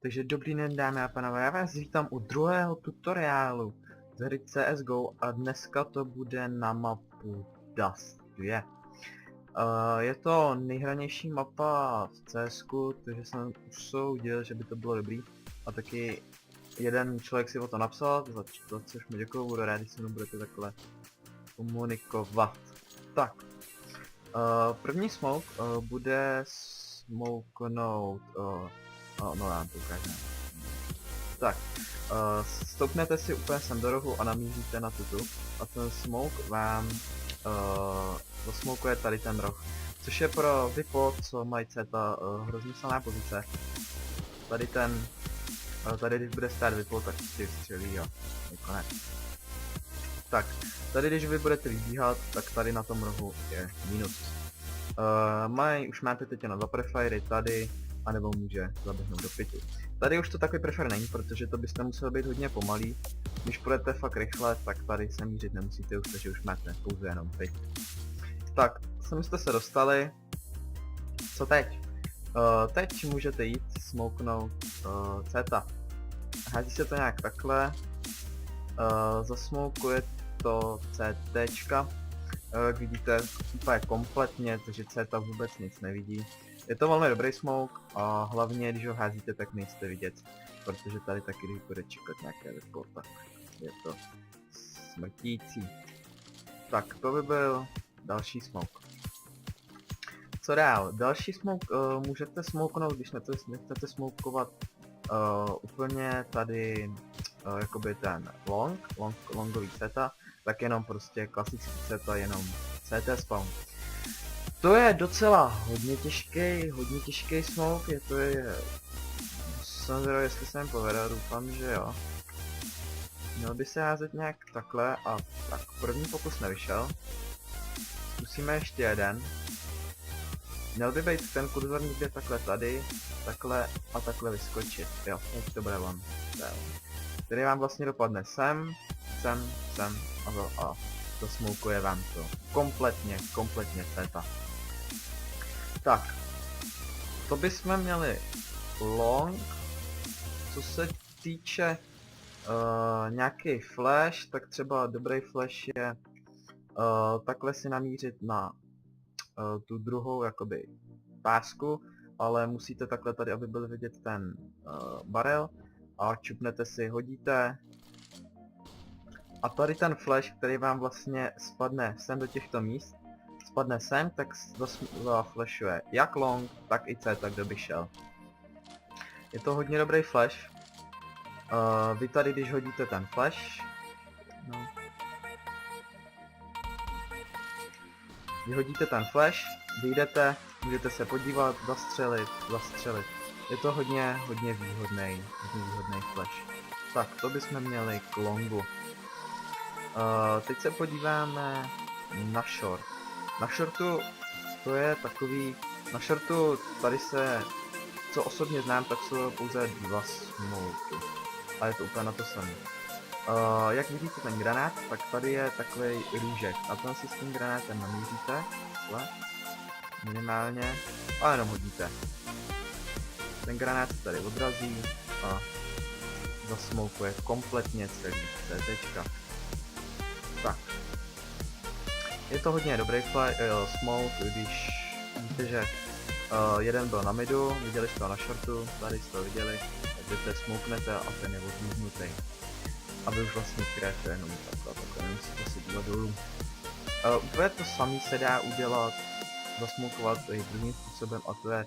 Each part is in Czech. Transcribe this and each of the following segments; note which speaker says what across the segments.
Speaker 1: Takže dobrý den, dámy a pánové, já vás vítám u druhého tutoriálu z hry CSGO a dneska to bude na mapu Dust 2. Je to nejhranější mapa v CSku, takže jsem už soudil, že by to bylo dobrý. A taky jeden člověk si o to napsal, za což mi děkuju, budu rád, když se mnou budete takhle komunikovat. Tak, první smoke bude smoknout, no já to ukážu. Tak, stoupnete si úplně sem do rohu a namíříte na tuto a ten smoke vám zasmokuje tady ten roh. Což je pro vypo, co mají CETA hrozně silná pozice. Tady ten, tady když bude stát vypo, tak si vystřelí a je konec. Tak, tady když vy budete vybíhat, tak tady na tom rohu je minus. Už máte teď na 2 prefiry tady, anebo může zaběhnout do 5. Tady už to takový prefer není, protože to byste museli být hodně pomalý. Když půjdete fakt rychle, tak tady se mířit nemusíte už, takže už máte pouze jenom 5. Tak, sem jste se dostali. Co teď? Teď můžete jít smouknout CETA. Hází se to nějak takhle. Zasmoukuje to CTčka. Jak vidíte, úplně kompletně, takže CETA vůbec nic nevidí. Je to velmi dobrý smoke a hlavně když ho házíte, tak nejste vidět, protože tady taky když bude čekat nějaké vyplo, tak je to smrtící. Tak to by byl další smoke. Co dál? Další smoke můžete smoknout, když nechcete smokovat úplně tady jakoby ten longový CETA, tak jenom prostě klasický CETA, jenom CT spawn. To je docela hodně těžký smoke, jsem zvědavý, jestli se mi povede, doufám, že jo. Měl by se házet nějak takhle a tak, první pokus nevyšel. Zkusíme ještě jeden. Měl by být ten kurzor někde takhle tady, takhle a takhle vyskočit, jo, teď to bude on. Který vám vlastně dopadne sem a zasmoukuje vám to kompletně CETA. Tak, to bychom měli long. Co se týče nějaký flash, tak třeba dobrý flash je takhle si namířit na tu druhou jakoby pásku, ale musíte takhle tady, aby byl vidět ten barel a čupnete si, hodíte a tady ten flash, který vám vlastně spadne sem do těchto míst, spadne sem, tak zaflashuje jak long, tak i CT, kdo by šel. Je to hodně dobrý flash. Vy tady, když hodíte ten flash, no. Vyhodíte ten flash, vyjdete, můžete se podívat, zastřelit. Je to hodně výhodný flash. Tak, to bychom měli k longu. Teď se podíváme na short. Na shortu to je takový, na shortu tady se, co osobně znám, tak jsou pouze 2 smoky. A je to úplně na to samé. Jak vidíte ten granát, tak tady je takový růžek a tam si s tím granátem namíříte, takhle, minimálně, a jenom hodíte. Ten granát se tady odrazí a zasmoukuje kompletně celý CTčka. Tak. Je to hodně dobrý smoke, když víte, že jeden byl na midu, viděli jste ho na shortu, tady jste ho viděli, takže smoknete a ten je odmítnutý. A vy už vlastně kryjete jenom takhle nemusíte si dívat dolů. Úplně to samé se dá udělat, zasmokovat i druhým způsobem, a to je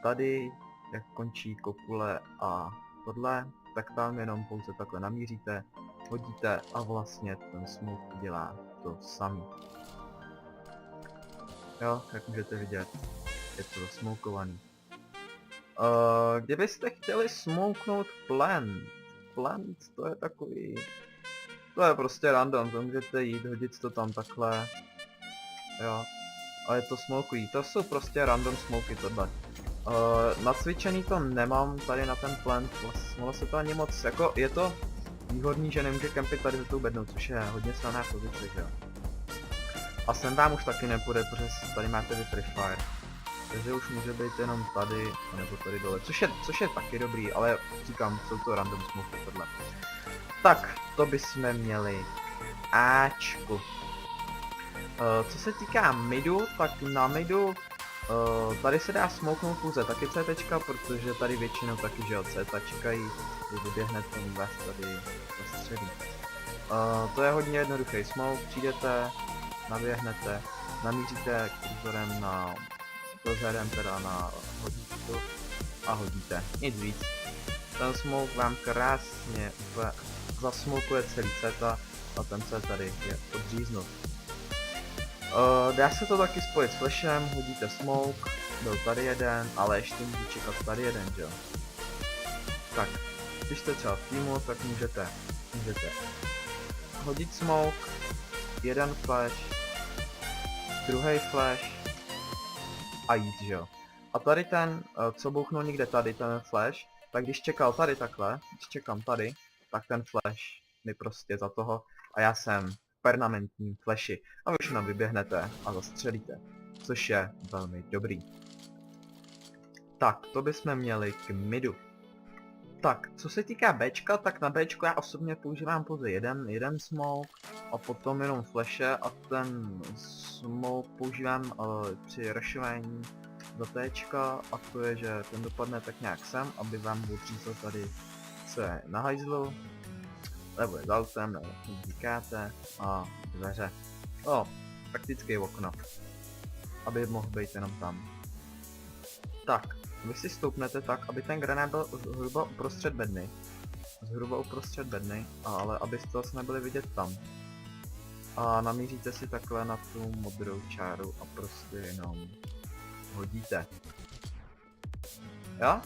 Speaker 1: tady, jak končí kopule a tohle, tak tam jenom pouze takhle namíříte, hodíte a vlastně ten smoke dělá to samý. Jo, jak můžete vidět, je to zasmokovaný. Kdybyste chtěli smoknout plant, to je takový, to je prostě random, to můžete jít, hodit to tam takhle, jo, a je to smokují, to jsou prostě random smoky tohle. Nacvičený to nemám tady na ten plant, ono se to ani moc, jako je to výhodný, že nemůže kempit tady za tou bednou, což je hodně silná pozice, že jo. A sem vám už taky nepůjde, protože tady máte vy prefire. Takže už může být jenom tady, nebo tady dole, což je taky dobrý, ale říkám, jsou to random smoky tohle. Tak, to bychom měli Ačku. Co se týká midu, tak na midu tady se dá smouknout pouze taky CTčka, protože tady většinou taky, že jo, CT čekají, když vyběhnete, vás tady zastřelí. To je hodně jednoduchý smoke, přijdete, naběhnete, namíříte kurzorem na dozorem teda na hodítku a hodíte, nic víc. Ten smoke vám krásně zasmokuje celý CT a ten CT tady je odříznut. Dá se to taky spojit s flashem, hodíte smoke, byl tady jeden, ale ještě můžu čekat tady jeden, že jo. Tak, když jste třeba v týmu, tak můžete hodit smoke, jeden flash, druhý flash a jít, že jo. A tady ten, co bouchnul někde tady, ten flash, tak když čekal tady takhle, když čekám tady, tak ten flash mi prostě za toho a já jsem permanentní flashy a vy už nám vyběhnete a zastřelíte, což je velmi dobrý. Tak, to bychom měli k midu. Tak, co se týká Bčka, tak na Bčku já osobně používám pouze jeden smoke a potom jenom flashe a ten smoke používám při rushování do Tčka a to je, že ten dopadne tak nějak sem, aby vám odřízl tady, co je na hajzlu, nebo je za autem, nebo jak říkáte, a dveře. Prakticky okno, aby mohl být jenom tam. Tak, vy si stoupnete tak, aby ten granát byl zhruba uprostřed bedny. Ale abyste zase nebyli vidět tam. A namíříte si takhle na tu modrou čáru a prostě jenom hodíte. Jo?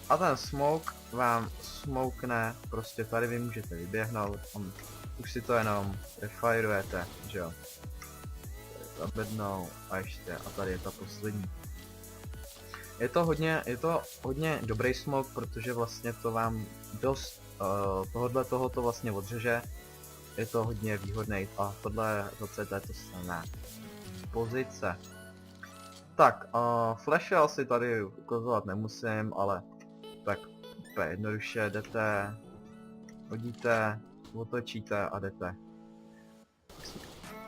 Speaker 1: A ten smoke vám smokne, prostě tady vy můžete vyběhnout, už si to jenom refirujete, že jo. Za bednou a ještě, a tady je ta poslední. Je to hodně dobrý smoke, protože vlastně to vám dost tohoto vlastně odřeže. Je to hodně výhodný a tohle za CT to samé. Pozice. Tak, flashe asi tady ukazovat nemusím, ale tak úplně jednoduše jdete, hodíte, otočíte a jdete.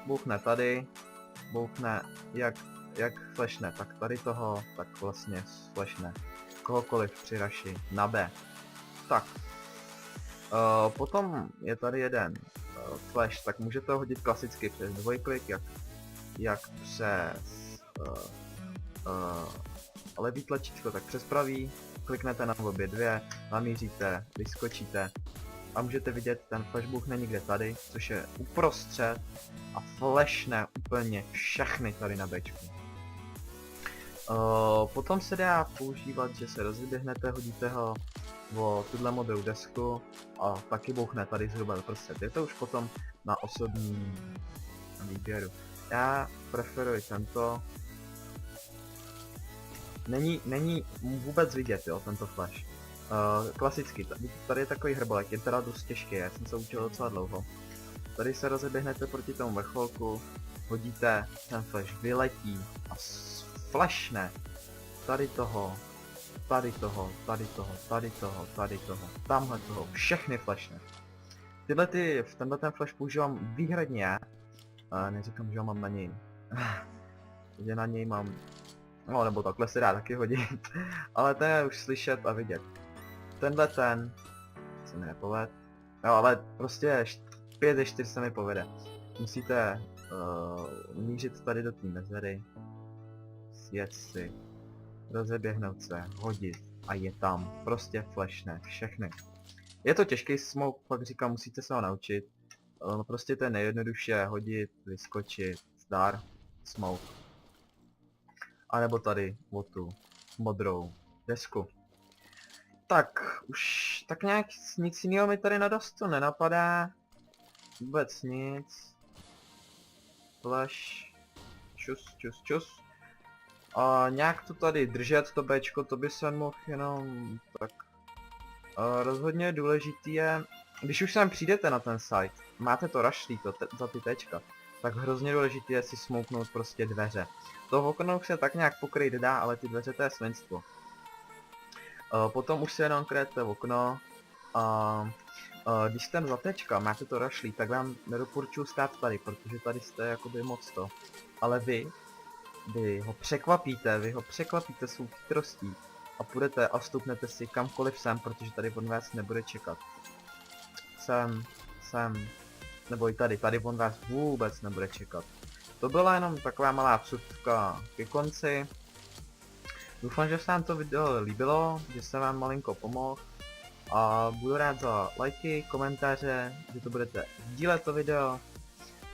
Speaker 1: Bouchne tady, bouchne jak flashne, tak tady toho, tak vlastně flashne kohokoliv při rushi na B. Tak. Potom je tady jeden flash, tak můžete ho hodit klasicky přes dvojklik, jak přes levý tlačítko, tak přes pravý, kliknete na obě dvě, namíříte, vyskočíte a můžete vidět, ten flash bouchne někde tady, což je uprostřed a flashne úplně všechny tady na Bčku. Potom se dá používat, že se rozběhnete, hodíte ho o tuhle modrou desku a taky bouchne tady zhruba doprostřed. Je to už potom na osobní výběru. Já preferuji tento. Není vůbec vidět, jo, tento flash. Klasicky, tady je takový hrbolek, je teda dost těžký, já jsem se učil docela dlouho. Tady se rozeběhnete proti tomu vrcholku, hodíte, ten flash vyletí a flashne tady toho, tamhle toho, všechny flashne. Tenhle ten flash používám výhradně já, neříkám, že ho mám na něj. že na něj mám, no nebo takhle se dá taky hodit, ale ten je už slyšet a vidět. Tenhle se mi nepoved, no ale prostě 5 ze 4 se mi povede. Musíte mířit tady do té mezery, sjet si, rozeběhnout se, hodit a je tam, prostě flashne, všechny. Je to těžký smoke, pak říkám, musíte se ho naučit. No prostě to je nejjednodušší, hodit, vyskočit, zdar, smoke. A nebo tady o tu modrou desku. Tak, už tak nějak nic jiného mi tady na dostu nenapadá. Vůbec nic. Flash. Čus. A nějak to tady držet, to Bčko, to by se mohl jenom tak. Rozhodně důležitý je, když už sem přijdete na ten site, máte to rushlý, za ty Tčka, tak hrozně důležité je si smouknout prostě dveře. To okno už se tak nějak pokryt dá, ale ty dveře to je svinstvo. Potom už se jenom kryjete okno a když jste za tečka, máte to rašlí, tak vám nedoporučuji stát tady, protože tady jste jakoby moc to. Ale vy ho překvapíte svou chytrostí a půjdete a vstoupnete si kamkoliv sem, protože tady on vás nebude čekat. Sem, nebo i tady on vás vůbec nebude čekat. To byla jenom taková malá vsuvka ke konci. Doufám, že se vám to video líbilo, že jsem vám malinko pomohl. A budu rád za lajky, komentáře, že to budete sdílet to video.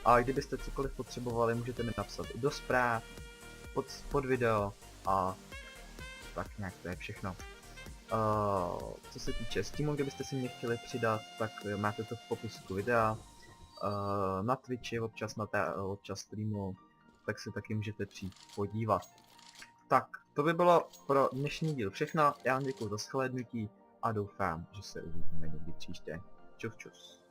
Speaker 1: A kdybyste cokoliv potřebovali, můžete mi napsat i do zpráv, pod video a tak nějak to je všechno. Co se týče Steamu, kdybyste si mě chtěli přidat, tak máte to v popisku videa. Na Twitchi občas streamu, tak se taky můžete přijít podívat. Tak, to by bylo pro dnešní díl všechno, já vám děkuji za shlédnutí a doufám, že se uvidíme někdy příště. Čus čus.